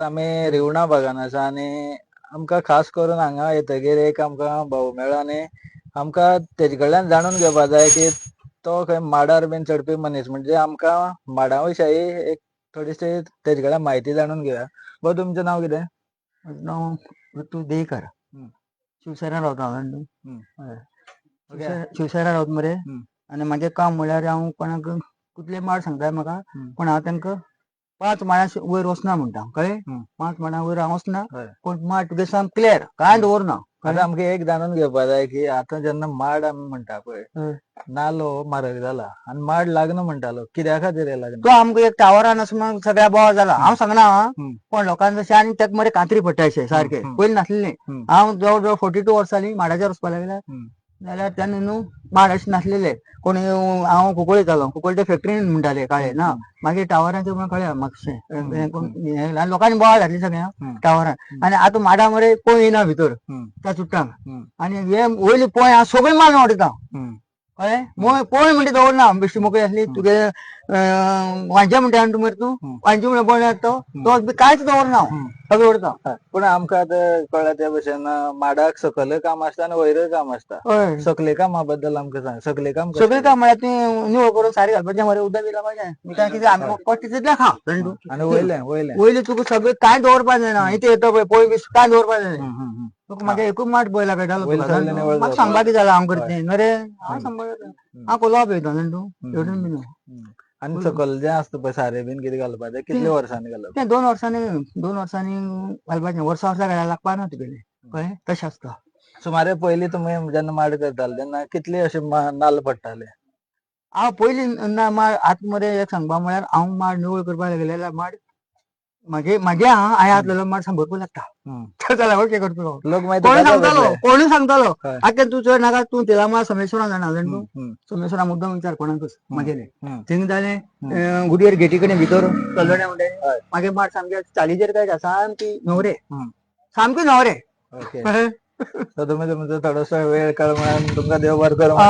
आम्ही रिवणा भागान आसा आणि आमकां खास करून हांगा येतगीर एक आमकां भाऊ मेळ्ळो आनी आमकां तेजे कडल्यान जाणून घेवपाक जाय की तो खंय माडार बीन चडपी मनीस म्हणजे आमकां माडा विशयी एक थोडीशी तेजे कडल्यान म्हायती जाणून घेवया. भाऊ तुमचें नांव कितें? म्हजें नांव ऋतू देयकर. शिवसेना रावता हांव हम्म. न्हू. शिवसेना रावता मरे. आनी म्हाजें काम म्हळ्यार हांव कोणाक कितले माड सांगता म्हाका पण हांव तांकां 5 माळ्या वयर वचना म्हणटा कळ्ळें. 5 माळ्या वयर हांव वचना पूण माड तुगे सामको क्लियर कांय दवरना. आतां आमकां एक जाणून घेवपाक जाय की आतां जेन्ना माड आमी म्हणटा पळय नालो म्हारग जाला आनी माड लागना म्हणटालो कित्या खातीर हे तो लागना? आमकां एक टावरान असो म्हणून सगळ्या बोवाळ जाला. हांव सांगना पण लोकांचो अशें आनी तेका मरे कातरी पडटा अशें सारकें पयलीं नासलेलें. हांव जवळ जवळ 42 वर्सांनी माडाचेर वचपाक लागला जाल्यार तेन्ना न्हू माड अशें नासलेले. कोण हांव कुंकळ्ळें वयतालो कुंकळ्ळे फॅक्टरीन म्हणटाले काळें ना मागीर टावराचेर म्हणून कळ्ळें म्हाका लोकांनी बोवाळ घातली सगळ्या टावरान आनी आतां माडा मरे कोण येना भितर त्या चुट्टांक आनी हे वयली पळय हांव सगळीं माड मोडयता कळ्ळें. पळय म्हणटा दवरना बेश्टी मोकळी आसली तुगे वांजे म्हणटा न्हू मरे तूं वांजे म्हणल्यार बळ्ळ्यार तो बी कांयच दवरना हांव सगळें उडयता. पूण आमकां आतां कळ्ळा त्या भशेन माडाक सकयल काम आसता आनी वयरय काम आसता. सकले कामा बद्दल आमकां सांग. सकले काम सगळें काम म्हळ्यार ती निवळ करून सारें घालपाचें मरे उदक बी लावपाचें कितें आमी कश्ट तितले खा आनी वयलें वयलें वयली तुका सगळें कांय दवरपा जायना. इथे येता पळय पळय बी कांय दवरपा जायना. तुका म्हागे एकूच माट पळयला कळटालो म्हाका सांगपाक कितें जालें हांव करता तें न्हू रे. हांव सांबाळटा हांव कोलवा पळयता जाणा तूं हेवटेन बी आनी सकयल जें आसता पळय सारें बीन कितें घालपाचें कितले वर्सांनी घालप? तें 2 वर्सांनी घालपाचें वर्सा वर्सा घालायला लागपा ना तुगेलें कळ्ळें तशें आसता. सुमारे पयलीं तुमी जेन्ना माड करताले तेन्ना कितले अशे नाल्ल पडटाले? हांव पयलीं माड आतां मरे एक सांगपा म्हळ्यार हांव माड निवळ करपाक लागले जाल्यार माड म्हागे हांवें आसलेलो माड सांबाळपाक लागता. जाल्यार ओके करतलो. लोक कोणूय सांगतालो आख्या तूं चड नाका तूं तेला माड सोमेश्वरा जाणा जाणा तूं सोमेश्वरा मुद्दम विचार कोणाकूच म्हागेलें थिंग जालें गुडयेर गेटी कडेन भितर कल्लोड्या म्हणटा म्हागे माड सामके चालीचेर काय सामकी न्हवरे सामकी न्हवरे. तुमी तुमचो थोडोसो वेळ काडून तुमकां देव बरें करूं.